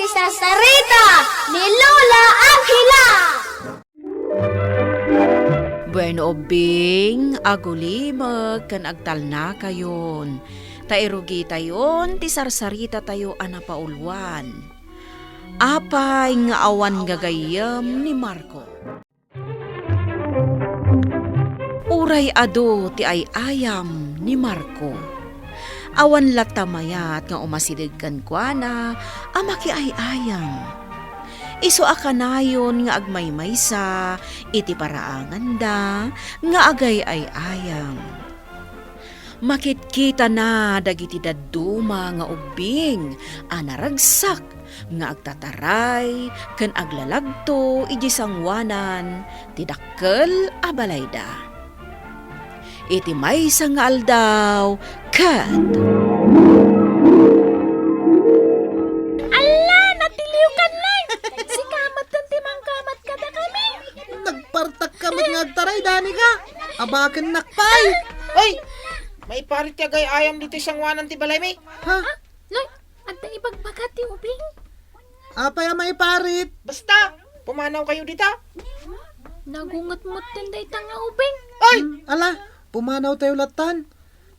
Isasarita ni Lola Angela. Bueno obing, agulimag kan agtal na kayon. Tairugi tayon, ti sarsarita tayo anapaulwan. Apay nga awan gagayam ni Marco. Uray ado ti ay ayam ni Marco. Awan latamayat nga umasidig kan kwa na amaki ay ayam. Isu akanayon nga agmaymaysa, iti paraangan da, nga agay ay ayam. Makitkita na dagiti dadduma nga ubing, anaragsak, nga agtataray, ken aglalagto, iji sangwanan, tidakkel abalayda. Iti maysa nga aldaw, kat! Nagtaray, Dani ka. Abakan nakpay. Oy! May parit ka gay ayam dito isang wanan ti balay may. Ha? Loy, agda ibagbagat ti ubing. Apay may parit. Basta, pumanaw kayo dito. Nagungot-mot tinday tanga ubing. Oy! Ala, pumanaw tayo latan.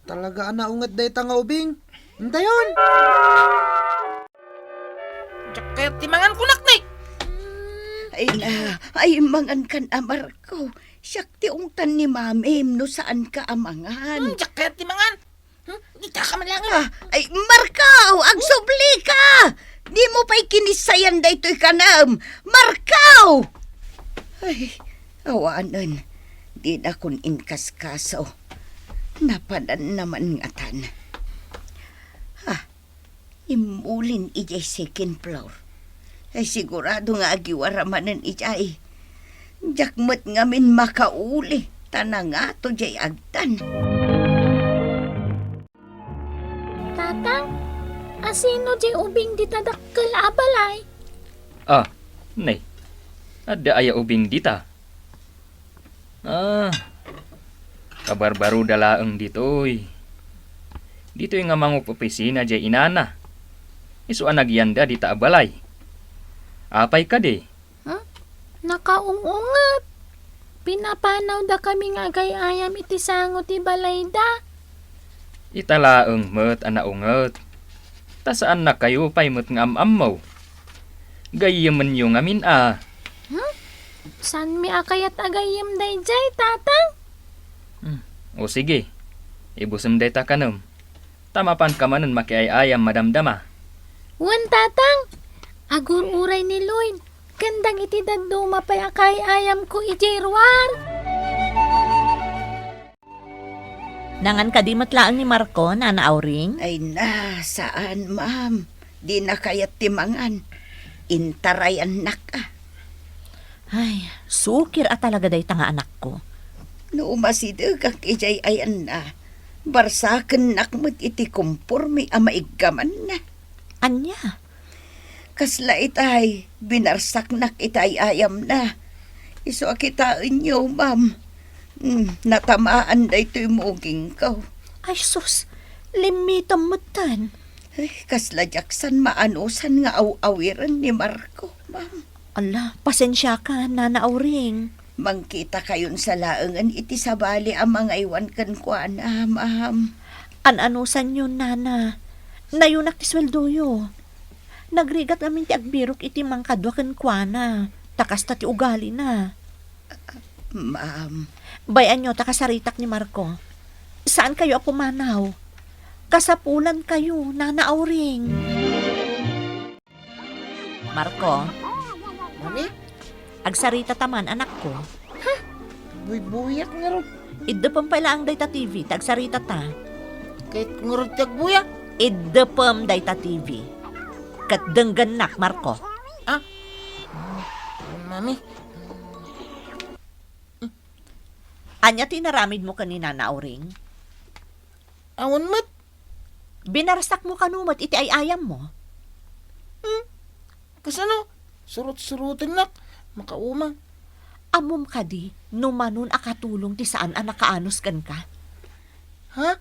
Talaga naungat day tanga ubing. Hintayon. Kaya timangan kunak ni. Ay mangan kan amar ko. Siyak ti ungtan ni mamim no saan ka amangan. Kaya timangan. Dita ka man lang. Ay Markaw, agsubli ka. Di mo pa'y kinisayan da ito'y kanam. Markaw! Ay, awanan. Di na kun inkaskaso. Napanan naman ngatan. Imulin ijay second floor. Ay sigurado nga agiwaramanan ijay. Jakmet ngamin makauli. Tanang nga to jay agtan. Tatang, asino jay ubing di tadakkel abalay? Nay. Ada aya ubing dita. Kabar baru dalaeng ditoy. Ditoy nga mangup opisina jay inana. Isu anagyanda dita abalay. Apay ka de? Nakaungungat. Pinapanaw da kami nga gayayam iti sango ti balay da. Italaeng met anaunget. Ta saan na kayo pay met nga amamaw? Gayaman yung amin San mi akayat agayam dayjay, tatang? O sige, ibusem day ta kanam. Tamapan ka manan makiayayam madamdama. Wan, tatang. Agur-uray ni Lloyd. Gandang iti daduma pay akay ayam ko ijirwar. Nangan ka di matlaang ni Marco, Nana Auring? Ay na, saan ma'am? Di na kayat timangan. Intaray anak ah. Ay, sukir at talaga day tanga anak ko. No umasidag kak ijay ayan na. Barsaken nakmat iti kumpurmi ama iggaman na. Anya? Kasla itay, binarsak nak itay ayam na. Iso akitain niyo, ma'am. Natamaan da ito'y muging ko. Ay sus, limitam matan. Ay, kasla jaksan maanusan nga aw-awiran ni Marco, ma'am. Ala, pasensya ka, Nana Auring. Mangkita kayon sa laengan iti sabali ang mga iwan kan kwa na, ma'am. An-anusan yun, Nana. Nayunak ti sweldoyo. Nagrigat namin ti agbirok iti mangkadwakan kwa na. Takas ta ti ugali na. Ma'am. Bayan nyo, takasaritak ni Marco. Saan kayo apumanaw? Kasapulan kayo, Nana Auring. Marco, Mami? agsarita taman, anak ko. Buyak nga ro. Idapam pala ang dayta TV, tagsarita ta. Kahit ngurot tag buyak. Idapam dayta TV. Kat dengganak, Marco. Mami? Anya tinaramid mo kanina na Auring? Awan mat. Binarsak mo kanumot, iti ay ayam mo. Kasano? Surut-surutin nak. Makauma. Amom ka di, numanon akatulong ti saan ang nakaanos kan ka. Ha?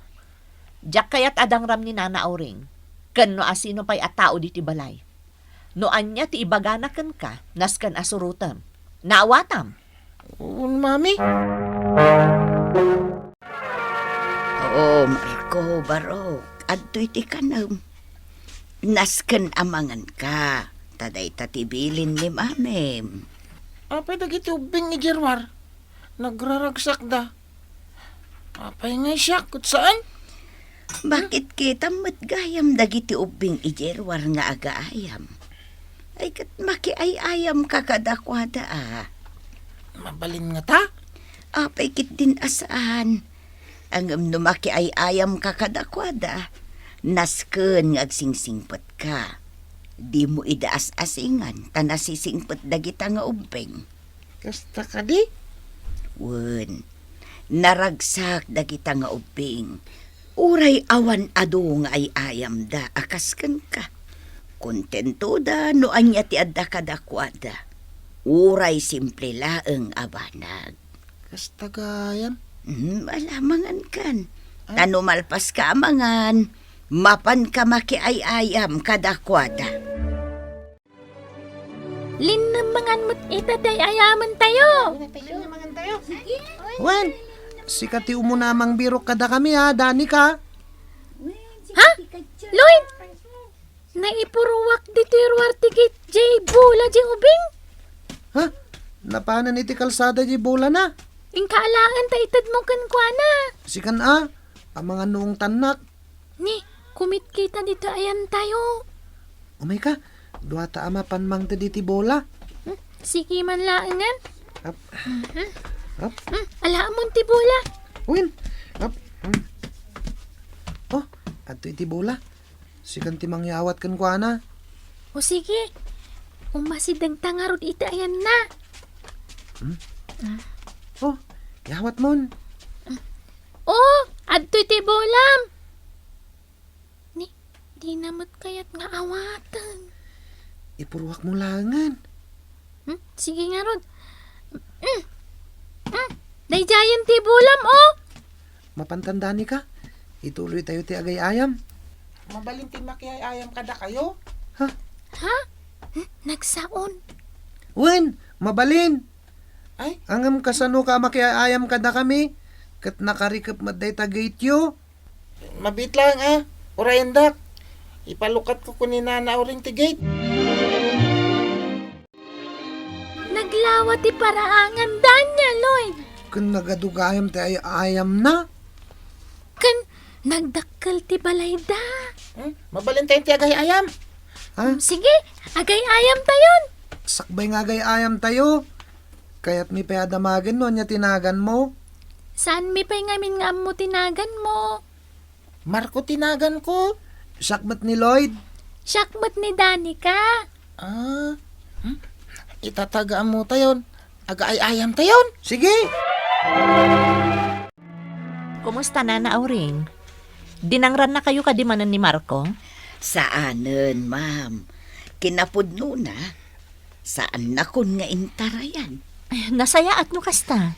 Diyak kayat adang ram ni Nana Auring. Kano asino pa'y atao di ti balay. Noan niya ti ibaganakan ka, naskan asurutam. Naawatam. Mami? Oo, Marco, Barok. Adto'y ti kanam. Nasken amangan ka. Taday tatibilin ni mamem. Apay dagiti ubing ni Jerwar. Nagraragsak da. Apay nga siya, kut saan? Bakit kita matgayam dagiti ubing ijerwar nga agaayam? Ay kat makiayayam ka kadakwada Mabalin nga ta? Apay kit din asaan. Ang no makiayayam ka kadakwada. Nasken nga agsingsingpet ka. Di mo idaas-asingan tanasisingpet dagita nga ubing. Kasta ka di? Wen, naragsak dagita nga ubing. Uray awan ado nga ay ayam da akasken ka. Kontento da no anya ti adda kadakwada. Uray simple laeng abanag. Kasta gayam? Malamangan kan. Tano malpas ka amangan. Mapan ka makiayayam kadakwada. Linamangan mo't itaday ayaman tayo. Wen, si kati umunamang birok kada kami ha, Dani ka. Ha? Lloyd! Naipuruwak dito yung wartigit jay bula jay ubing. Ha? Napanan iti kalsada di bola na. Ingkaalaan ta itad mo kan kuana. Si kan a, ang mga noong tanak. Ni, kumit kita dito ayan tayo. Umay ka, duwata ama panmang ti bola. Sige man laangan. Hap. Hap. Alaan mo ti bula. Win. Hap. Oh, ato iti bola. Si kan timang yawat kan kuana. O sige, umasidang tangarod ita ayan na. Oh, yawat mon. Oh, adto ti bolam. Ni, di namat kayat nga awatan. Ipurwak mo langan. Sige nga rod. Dayjayan ti bolam, oh. Mapantanda ni ka. Ituloy tayo ti agay ayam. Mabalin ti makiayayam kada kayo? Ha? Nagsaon. Wen, mabalin. Ay, Angam kasano ka makiayam kada kami. Kat nakarikap maday tagayt yo. mabit lang Urayan dak. Ipalukat ko kunin na uring ti gate. Naglawa ti paraangan danya, Lloyd. Kun nagadugayam ti ayam na. Kan, nagdakkel ti balay da. Mabalin tayo ti agay ayam. Ha? Sige, agay ayam tayon. Sakbay nga agay ayam tayo. Kaya't mi payadamagan no, niya tinagan mo. Saan mi pa'y ngamin nga mo tinagan mo? Marco tinagan ko. Sakmat ni Lloyd. Syakmat ni Danica. Itatagaan mo tayon. Agay ayam tayon. Sige. Kumusta na Auring? Dinangran na kayo kadimanan ni Marco? Saanen, ma'am? Kinapudno na. Saan na kun nga intarayan? Nasayaat no kasta.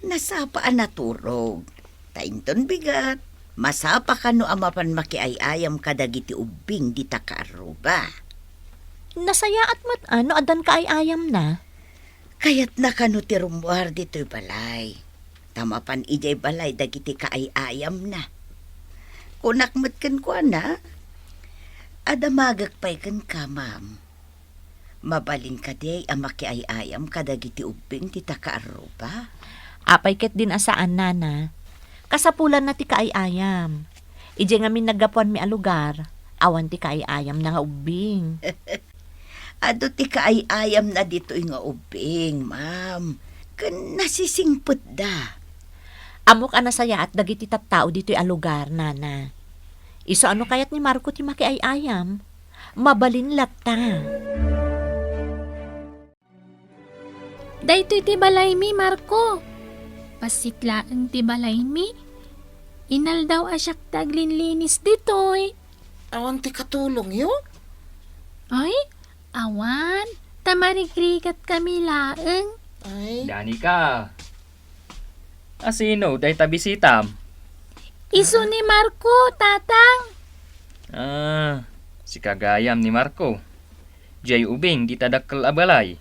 Nasapaan naturog. Tainton bigat. Masapa ka no amapan makiayayam kadagiti ubing di takaruba. Nasayaat mat ano adan ka ay ayam na. Kayat na kano ti rumwar dito'y balay. Tamapan ijay balay dagiti kaayayam na. Kunakmat kan ko na. Adamagak pa'y kan ka, ma'am. Mabalin ka di ang makiayayam kadagiti ubing di takaruba. Apay ket din asaan nana. Kasapulan na ti kaayayam. Ije nga min nagapuan mi a lugar. Awan ti kaayayam na nga ubing. Ado ti kaayayam na dito'y nga ubing, ma'am. Kan nasisingput da. Amok anasaya at dagiti tattao dito'y a lugar, nana. Iso ano kayat ni Marco ti makiayayam? Mabalin latta. Daytoy ti balay mi, Marco. Pasitlaan ti balay mi. Inal daw asyak taglinlinis ditoy. Awan ti katulong yo. Ay, awan. Tamarigrigat kami laeng. Ay, Danica. Asino, day tabisitam. Iso ni Marco, tatang. Si kagayam ni Marco. Jay ubing di tadakkel abalay.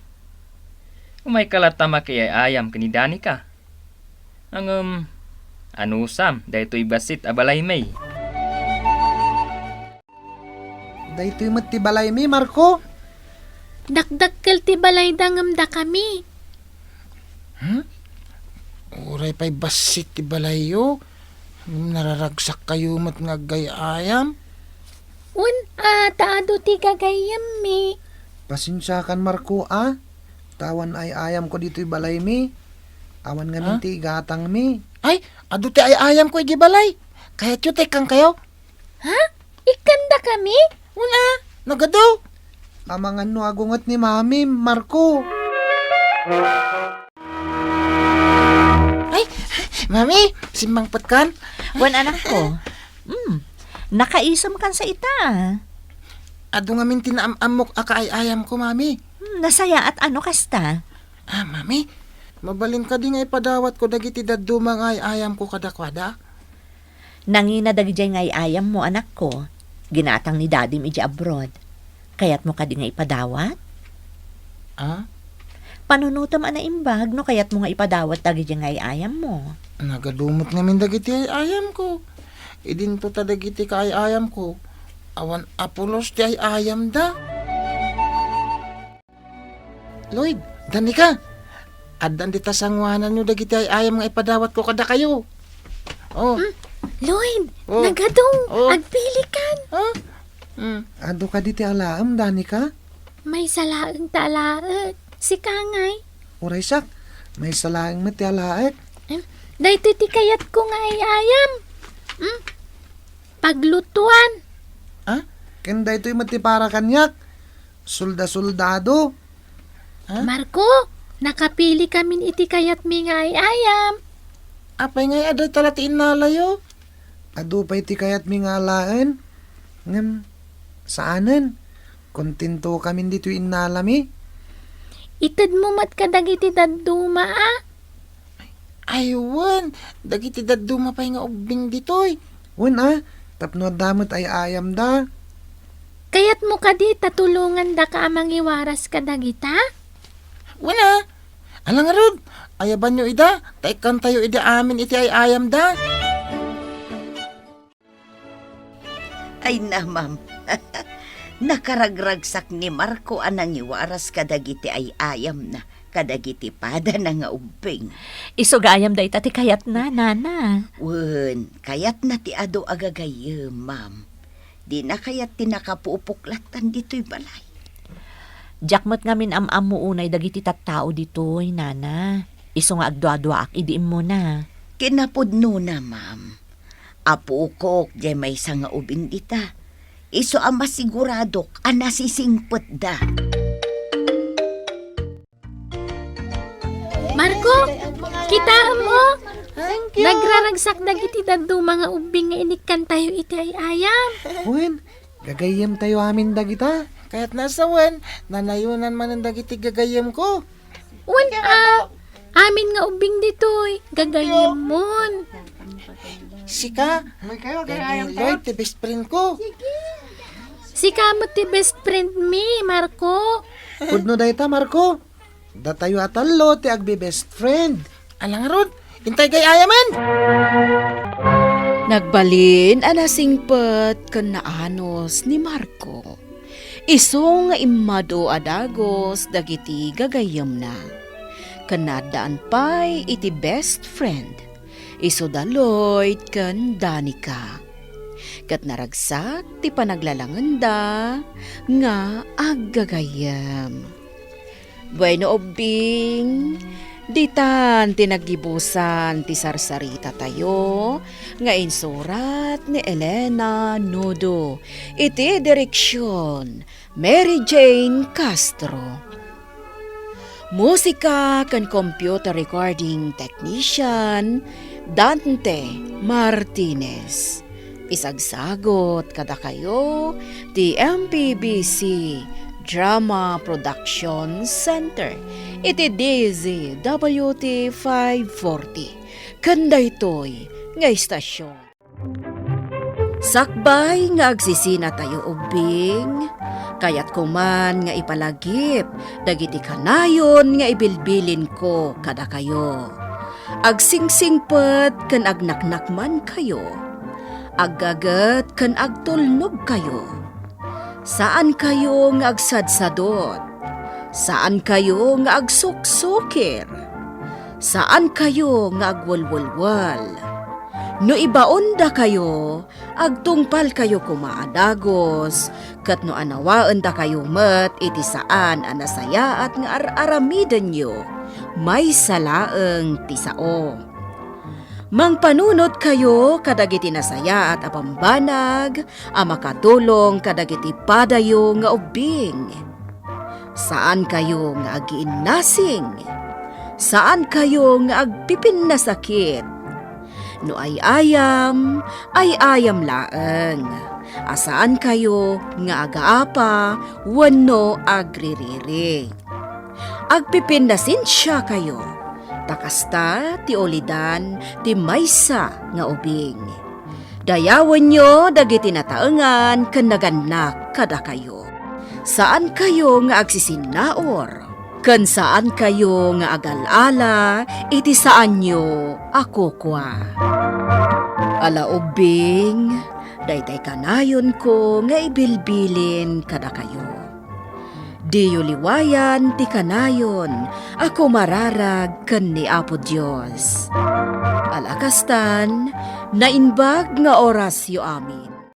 Umay kalatama kay ayam kani Danica. Ang anusam daytoy basit abalay may. Daytoy met ti balay mi, Marco. Dakdakkel ti balay dangam da kami. Uray pa'y basit ti balayo. Nararagsak kayo mat nga gayayam. Taado ti gagayam mi. Pasensya kan, Marco, ah. Tawan ay ayam ko dito'y balay mi. Awan nga minti gatang mi. Ay, ado ti ay ayam ko igibalay. Kaya tiyutek kang kayo. Ha? Ikanda kami? Wala, nagadaw. Amangan no agungat ni Mami, Marco. Ay, Mami, simbangpat kan. Wan anak ko. Nakaisom kan sa ita. Ado nga min tinaamok aka ay ayam ko, Mami. Nasaya at ano kasta? Mami, mabalin ka di nga ipadawat ko dagiti dadumang ay ayam ko kadakwada. Nangina dagijay ngay ayam mo anak ko. Ginatang ni daddy mi abroad. Kayat mo ka di nga ipadawat? Panunutam ana imbag no kayat mo nga ipadawat dagijay ngay ayam mo. Nagadumot namin dagiti ay ayam ko. Idinto ta dagiti ka ay ayam ko. Awan apulos ti ay ayam da. Lloyd, Danica. Adan di tasangwanan nyo dagiti ay ayam nga ipadawat ko kada kayo. Oh. Lloyd, Oh. nagadong. Oh. Agpilikan. Ado ka diti alaam, Danica. May salaang talaat. Si Kangay. Uray sak, may salaang met ti alaek. Dahito ti kayat ko nga ay ayam. Paglutuan. Ken daytoy met ti para kanyak. Sulda-suldado. Marco, nakapili kami iti kayat mi nga ay ayam. Apay nga aday talatiin nalayo. Ado pa'y ti kayat mi nga alaan. Ngam, saanan? Kontento kami dito inalami. Itad mo mat kadag iti daduma Aywan, dagiti daduma pay nga ubing ditoy. Wen tapno damot ay ayam da. Kayat mo kadi tatulungan da ka amang iwaras kadagita? Wala. Alang rod, ayaban nyo ida, taikan tayo ida amin iti ay ayam da. Ay na, ma'am. Nakaragragsak ni Marco anang iwaras kadagiti ay ayam na. Kadagiti pada na nga ubing. Isugayam da ita ti kayat na, nana. Wen, kayat na ti ado agagayem, ma'am. Di na kayat ti nakapuupuklatan dito'y balay. Jakmat ngamin am mo unay dagiti tattao ditoy, nana. Iso nga agdwa-dwa ak idiim mo na. Kinapudno na, ma'am. Apo ko, jay may nga ubing dita. Iso ang masiguradok, anasisingpot da. Marco, kita mo? Nagraragsak dagiti daddo mga ubing nga inikan tayo iti ay ayam. Wen, gagayem tayo amin dagita. Kaya't nasa wan, nanayunan man ang dagiti gagayam ko. Amin nga ubing ditoy, gagayam mon. Sika, Lloyd, ti best friend ko. Si kamot ti best friend mi, Marco. Pudno dayta, Marco. Datayo atalo ti agbi best friend. Alang rod, intay kay ayaman. Nagbalin anasingpet ken naanos ni Marco. Iso nga immado adagos dagiti gagayem na. Kanadaan pay iti best friend. Iso da Lloyd ken Danica. Kat naragsak ti panaglalangan da nga aggagayem. Bueno ubing, ditan tinagibusan ti sarsarita tayo nga insurat ni Elena Nudo. Iti direksyon Mary Jane Castro. Musika kan computer recording technician Dante Martinez. Isagsagot kada kayo ti MPBC Drama Production Center. Iti DZWT 540. Kanda ito'y nga istasyon. Sakbay nga agsisina tayo ubing, Kayat ko man nga ipalagip, dagiti kanayon nga ibilbilin ko kada kayo. Agsingsingpet ken agnaknak man kayo, aggaget ken agtulnog kayo. Saan kayo nga agsadsadot? Saan kayo nga agsuksukir? Saan kayo nga agwalwalwal? No ibaon da kayo, agtungpal kayo kumaadagos, kat no anawaan da kayo met iti saan anasaya at nga aramiden nyo, may salaeng tisao. Mangpanunot kayo kadagiti nasaya at apambanag, makatulong kadagiti padayo nga ubing. Saan kayo nga agiinnasing? Saan kayo nga agpipin na sakit? No ay ayam laeng. Asaan kayo nga agaapa, wano agririri. Agpipindasin siya kayo, takasta ti olidan ti maysa nga ubing. Dayawan nyo dagiti nataengan ken naganak kada kayo. Saan kayo nga agsisinaor? Ken saan kayo nga agalala, iti saan nyo ako kwa. Ala ubing, daytay kanayon ko nga ibilbilin kada kayo. Diyo liwayan ti kanayon, ako mararag ken ni Apo Dios. Alakastan, nainbag nga orasyo amin.